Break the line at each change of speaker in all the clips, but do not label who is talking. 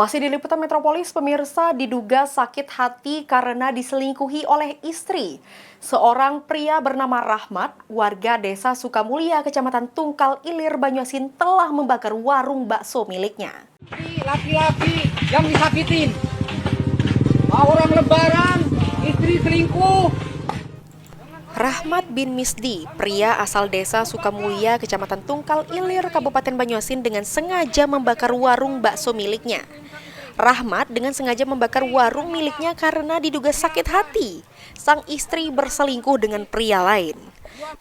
Masih di Liputan Metropolis, pemirsa diduga sakit hati karena diselingkuhi oleh istri. Seorang pria bernama Rahmat, warga desa Sukamulya, Kecamatan Tungkal Ilir, Banyuasin telah membakar warung bakso miliknya.
Laki-laki yang disakitin, orang lebaran, istri selingkuh.
Rahmat bin Misdi, pria asal desa Sukamulya, Kecamatan Tungkal Ilir, Kabupaten Banyuasin dengan sengaja membakar warung bakso miliknya. Rahmat dengan sengaja membakar warung miliknya karena diduga sakit hati. Sang istri berselingkuh dengan pria lain.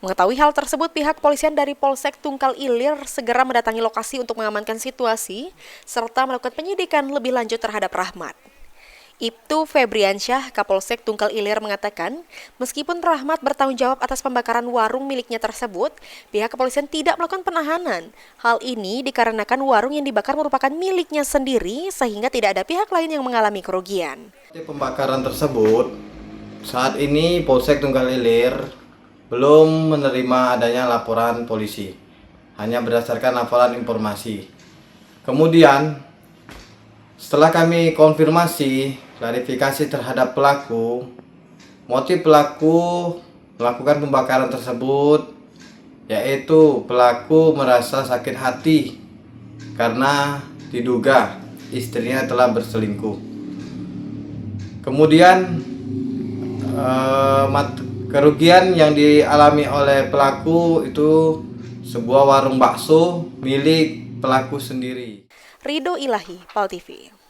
Mengetahui hal tersebut, pihak kepolisian dari Polsek Tungkal Ilir segera mendatangi lokasi untuk mengamankan situasi serta melakukan penyidikan lebih lanjut terhadap Rahmat. Ibtu Febriansyah, Kapolsek Tungkal Ilir mengatakan, meskipun Rahmat bertanggung jawab atas pembakaran warung miliknya tersebut, pihak kepolisian tidak melakukan penahanan. Hal ini dikarenakan warung yang dibakar merupakan miliknya sendiri, sehingga tidak ada pihak lain yang mengalami kerugian.
Pembakaran tersebut, saat ini Polsek Tungkal Ilir belum menerima adanya laporan polisi, hanya berdasarkan laporan informasi. Kemudian, setelah kami konfirmasi, klarifikasi terhadap pelaku, motif pelaku melakukan pembakaran tersebut yaitu pelaku merasa sakit hati karena diduga istrinya telah berselingkuh. Kemudian kerugian yang dialami oleh pelaku itu sebuah warung bakso milik pelaku sendiri.
Ridho Ilahi, PAL TV.